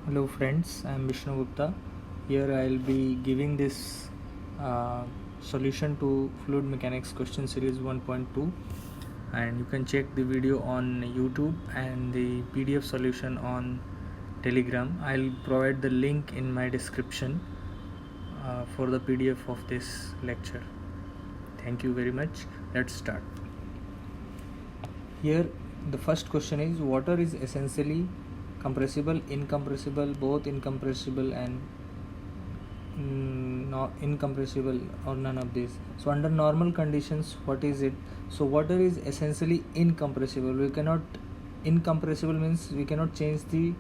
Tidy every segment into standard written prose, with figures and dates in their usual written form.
Hello friends, I am Vishnu Gupta. Here I will be giving this solution to fluid mechanics question series 1.2, and you can check the video on YouTube and the PDF solution on Telegram. I'll provide the link in my description for the PDF of this lecture. Thank you very much. Let's start. Here the first question is, water is essentially compressible, incompressible, both incompressible and not incompressible, or none of this. So under normal conditions, what is it? So water is essentially incompressible. We cannot, incompressible means we cannot change the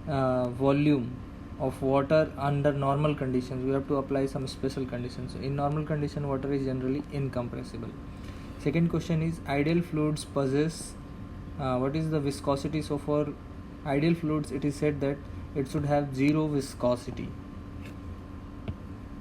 volume of water under normal conditions. We have to apply some special conditions. So in normal condition, water is generally incompressible. Second question is, ideal fluids possess what is the viscosity? So for ideal fluids, it is said that it should have zero viscosity.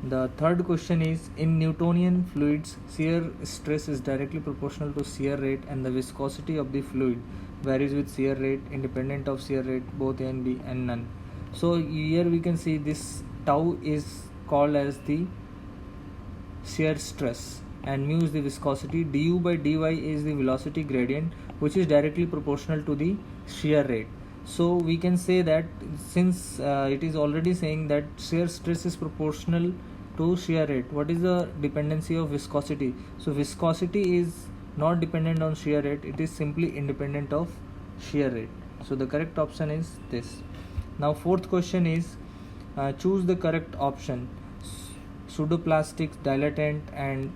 The third question is, in Newtonian fluids, shear stress is directly proportional to shear rate, and the viscosity of the fluid varies with shear rate, independent of shear rate, both A and B, and none. So here we can see this tau is called as the shear stress, and mu is the viscosity. Du by dy is the velocity gradient, which is directly proportional to the shear rate. So we can say that since it is already saying that shear stress is proportional to shear rate, what is the dependency of viscosity? So viscosity is not dependent on shear rate, it is simply independent of shear rate. So the correct option is this. Now fourth question is, choose the correct option. Pseudoplastic dilatant and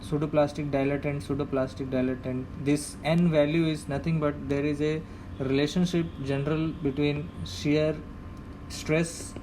pseudoplastic dilatant. This n value is nothing but there is a relationship general between shear stress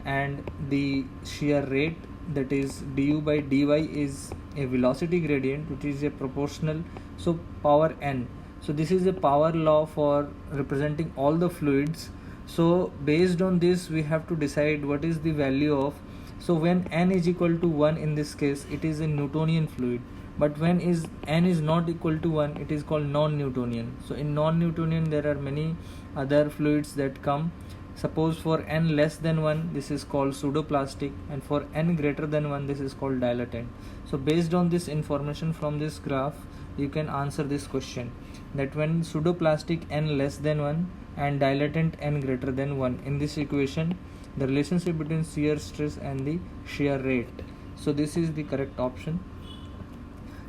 and the shear rate, that is du by dy is a velocity gradient which is a proportional, so power n. So this is a power law for representing all the fluids. So based on this we have to decide what is the value of. So when n is equal to 1, in this case it is a Newtonian fluid, but when n is not equal to 1, it is called non-Newtonian. So in non-Newtonian there are many other fluids that come. Suppose for n less than 1, this is called pseudoplastic, and for n greater than 1, this is called dilatant. So based on this information from this graph, you can answer this question, that when pseudoplastic n less than 1 and dilatant n greater than 1, in this equation the relationship between shear stress and the shear rate. So this is the correct option.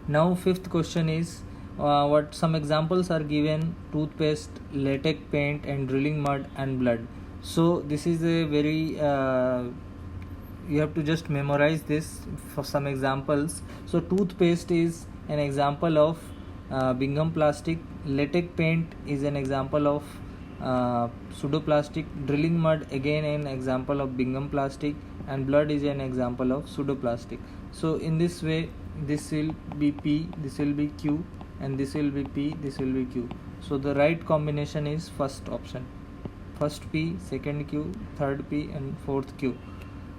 Now fifth question is, what some examples are given: toothpaste, latex paint, and drilling mud and blood. So this is a very you have to just memorize this for some examples. So toothpaste is an example of Bingham plastic, latex paint is an example of pseudoplastic, drilling mud again an example of Bingham plastic, and blood is an example of pseudoplastic. So in this way, this will be P, this will be Q, and this will be P, this will be Q. So the right combination is first option. First P, second Q, third P, and fourth Q.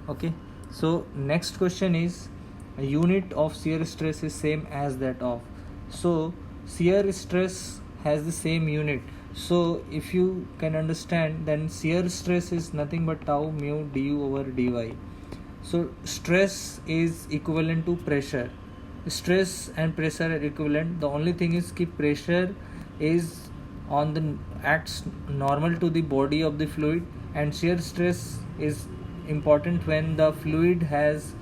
Okay. So next question is, a unit of shear stress is same as that of. So shear stress has the same unit. So if you can understand, then shear stress is nothing but tau mu du over dy. So stress is equivalent to pressure. Stress and pressure are equivalent. The only thing is that pressure is on the acts normal to the body of the fluid, and shear stress is important when the fluid has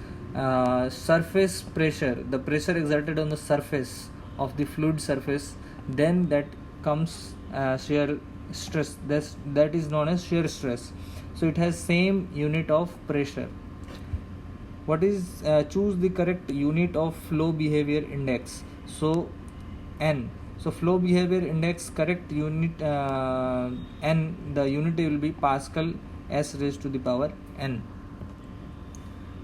surface pressure, the pressure exerted on the surface of the fluid surface, then that comes shear stress. That is known as shear stress. So it has same unit of pressure. What is choose the correct unit of flow behavior index? So n. So flow behavior index correct unit n, the unit will be Pascal s raised to the power n.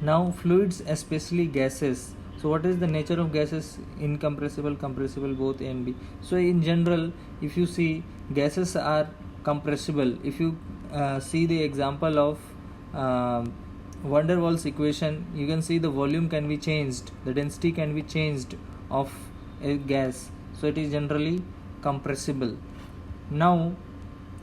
Now fluids, especially gases. So what is the nature of gases? Incompressible, compressible, both A and B. So in general, if you see, gases are compressible. If you see the example of van der Waals equation, you can see the volume can be changed, the density can be changed of a gas. So it is generally compressible. Now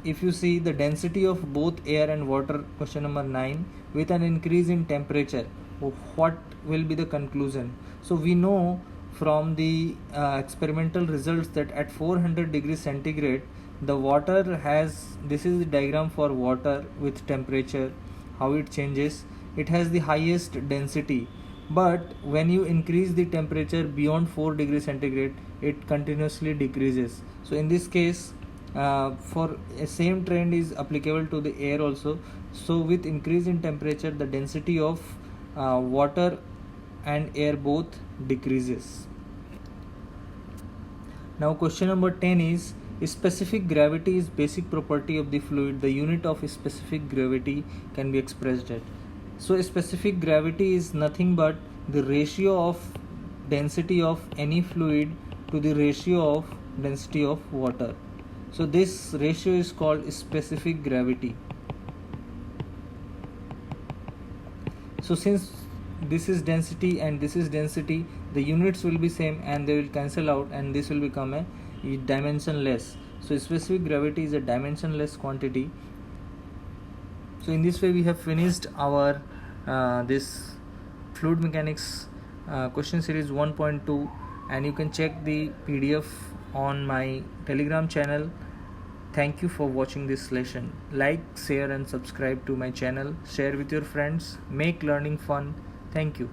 if you see the density of both air and water, question number 9, with an increase in temperature, what will be the conclusion? So we know from the experimental results that at 400 degrees centigrade the water has, this is the diagram for water with temperature, how it changes. It has the highest density, but when you increase the temperature beyond 4 degrees centigrade it continuously decreases. So in this case, for a same trend is applicable to the air also. So with increase in temperature the density of water and air both decreases. Now question number 10 is, specific gravity is basic property of the fluid. The unit of specific gravity can be expressed at. So specific gravity is nothing but the ratio of density of any fluid to the ratio of density of water. So this ratio is called specific gravity. So since this is density and this is density, the units will be same and they will cancel out and this will become a dimensionless. So specific gravity is a dimensionless quantity. So in this way we have finished our this fluid mechanics question series 1.2, and you can check the PDF on my Telegram channel. Thank you for watching this lesson. Like, share and subscribe to my channel. Share with your friends. Make learning fun. Thank you.